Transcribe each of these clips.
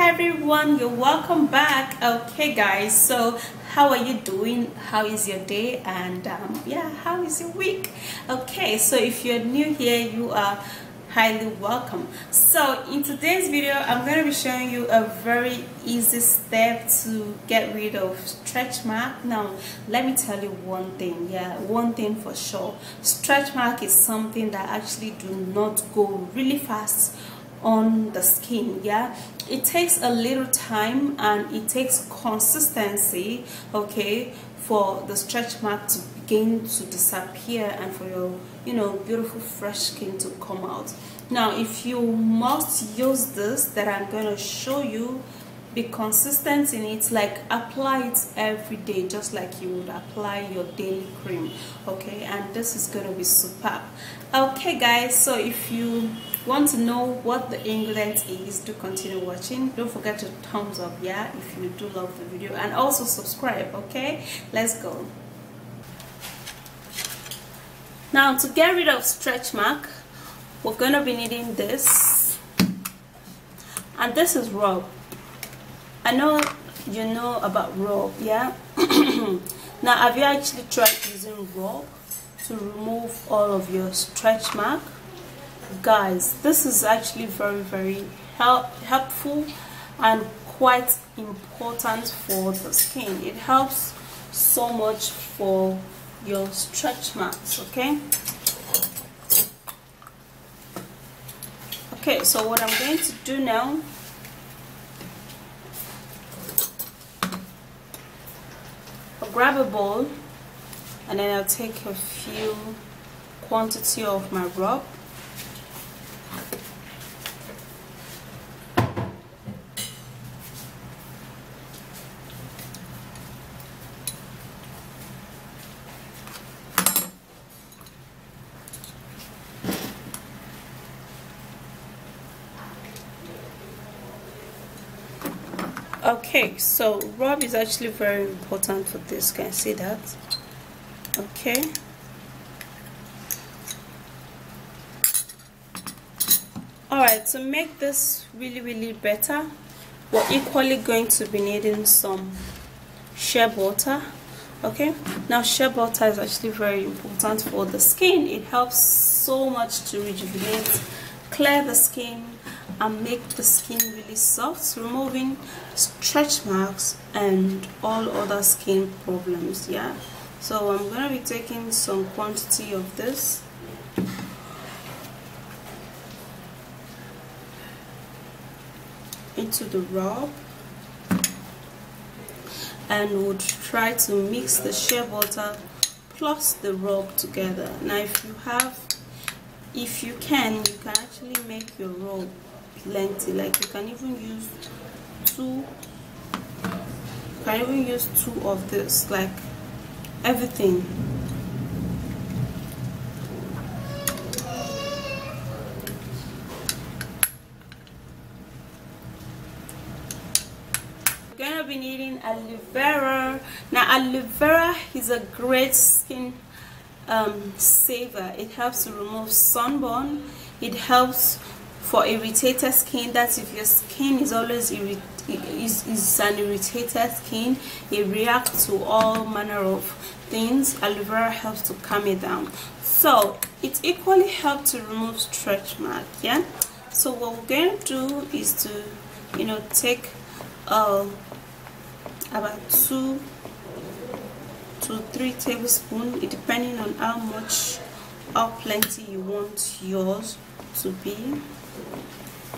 everyone, you're welcome back. Okay guys, so how are you doing? How is your day? And yeah, how is your week? Okay, so if you're new here, you are highly welcome. So in today's video, I'm going to be showing you a very easy step to get rid of stretch mark. Now let me tell you one thing, one thing for sure. Stretch mark is something that actually do not go really fast on the skin. It takes a little time and it takes consistency, okay, for the stretch mark to begin to disappear and for your beautiful fresh skin to come out. Now if you must use this that I'm going to show you, be consistent in it, like apply it every day just like you would apply your daily cream, okay, and this is going to be superb. Okay guys, so if you want to know what the ingredient is, do continue watching. Don't forget to thumbs up if you do love the video, and also subscribe. Okay, let's go. Now to get rid of stretch mark, we're going to be needing this, and this is rub. I know you know about rub, Now have you actually tried using rub to remove all of your stretch mark? Guys, this is actually very helpful and quite important for the skin. It helps so much for your stretch marks, okay? Okay, so what I'm going to do now, I'll grab a bowl and then I'll take a few quantity of my rub. Okay, so rub is actually very important for this. Can you see that? Okay. Alright, to make this really better, we're equally going to be needing some shea butter. Okay, now shea butter is actually very important for the skin. It helps so much to rejuvenate, clear the skin, and make the skin really soft, removing stretch marks and all other skin problems. So I'm going to be taking some quantity of this into the rub, and would try to mix the shea butter plus the rub together. Now if you can actually make your rub lengthy, like you can even use two of this, like everything. We're gonna be needing aloe vera. Now aloe vera is a great skin saver. It helps to remove sunburn. It helps for irritated skin. That's if your skin is always is an irritated skin, it reacts to all manner of things. Aloe vera helps to calm it down. So it equally helps to remove stretch mark. So what we're going to do is to take about 2 to 3 tablespoons, depending on how plenty you want yours to be.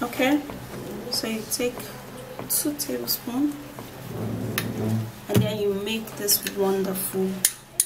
Okay, so you take 2 tablespoons and then you make this wonderful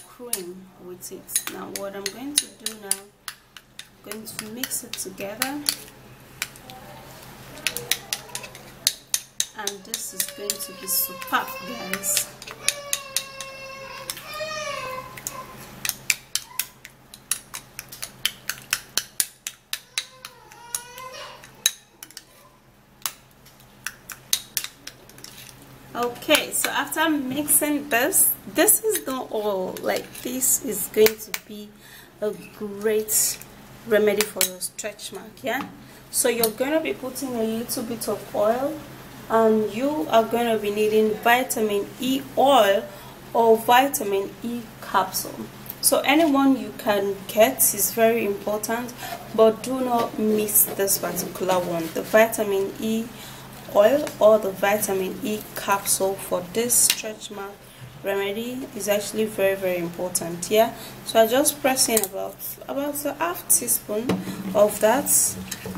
cream with it. Now what I'm going to do now, I'm going to mix it together, and this is going to be superb, guys. Okay, so after mixing this is not all. Like, this is going to be a great remedy for your stretch mark. So you're going to be putting a little bit of oil you are going to be needing vitamin E oil or vitamin E capsule. So anyone you can get is very important, but do not miss this particular one, the vitamin E oil or the vitamin E capsule for this stretch mark remedy is actually very important. Yeah, so I just press in about a half teaspoon of that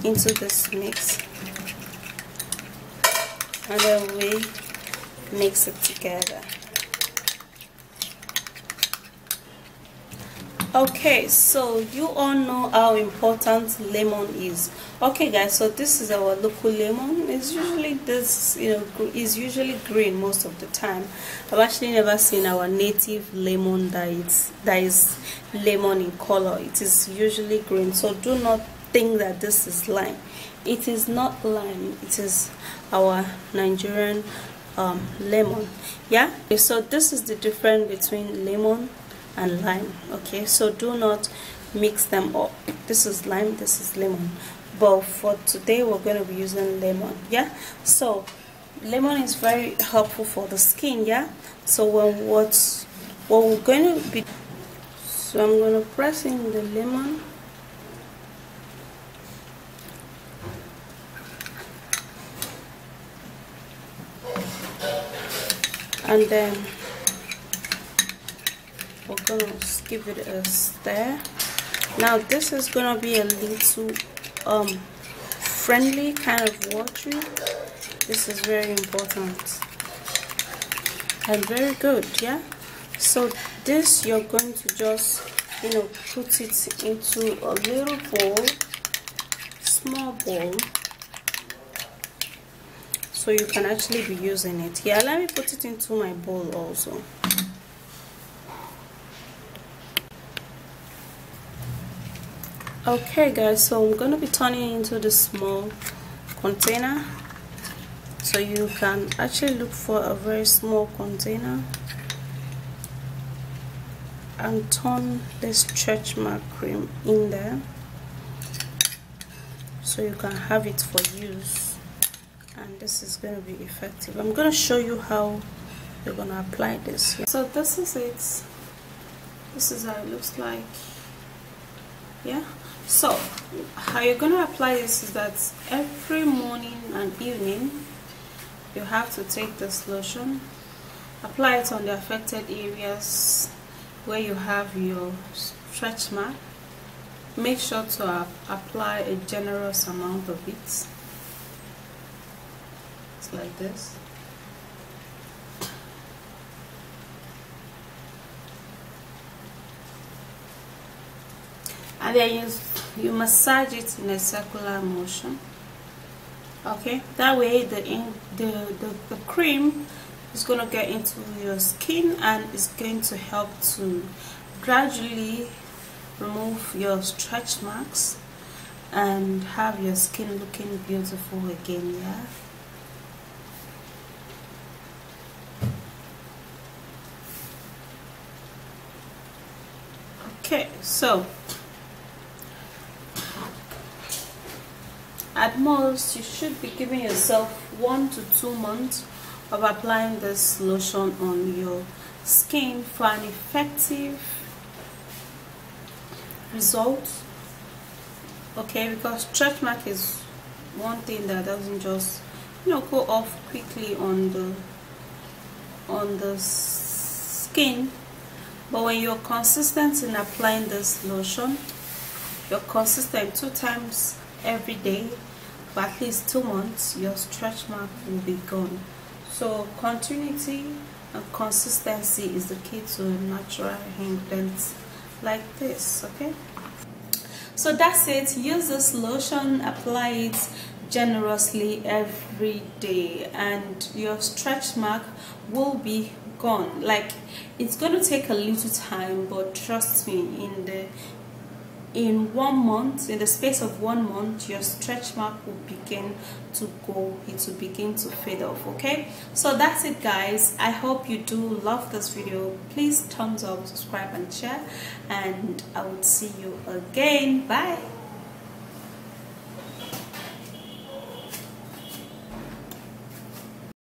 into this mix, and then we mix it together. Okay, so you all know how important lemon is. Okay guys, so this is our local lemon. It's usually this, is usually green most of the time. I've actually never seen our native lemon that is lemon in color. It is usually green, so do not think that this is lime. It is not lime, it is our Nigerian lemon. Yeah, so this is the difference between lemon and lime. Okay, so do not mix them up. This is lime, this is lemon, but for today we're going to be using lemon. Yeah, so lemon is very helpful for the skin. Yeah, so what we're going to be, so I'm going to press in the lemon, and then we're gonna give it a stir. Now this is gonna be a little friendly, kind of watery. This is very important and very good. Yeah, so this you're going to just put it into a little bowl, small bowl, so you can actually be using it. Yeah, let me put it into my bowl also. Okay guys, so I'm going to be turning it into the small container, so you can actually look for a very small container and turn this stretch mark cream in there so you can have it for use, and this is going to be effective. I'm going to show you how you're going to apply this. So this is it. This is how it looks like. Yeah, so how you're going to apply this is that every morning and evening you have to take this lotion, apply it on the affected areas where you have your stretch mark. Make sure to apply a generous amount of it. It's like this. And then you massage it in a circular motion. Okay, that way the cream is going to get into your skin and is going to help to gradually remove your stretch marks and have your skin looking beautiful again. Yeah, okay, so at most you should be giving yourself 1 to 2 months of applying this lotion on your skin for an effective result. Okay, because stretch mark is one thing that doesn't just go off quickly on the skin, but when you're consistent in applying this lotion, you're consistent 2 times every day for at least 2 months, your stretch mark will be gone. So continuity and consistency is the key to a natural ingredient like this. Okay, so that's it. Use this lotion, apply it generously every day, and your stretch mark will be gone. Like, it's going to take a little time, but trust me, in 1 month, in the space of 1 month, your stretch mark will begin to go. It will begin to fade off. Okay, so that's it guys. I hope you do love this video. Please thumbs up, subscribe and share, and I will see you again. Bye.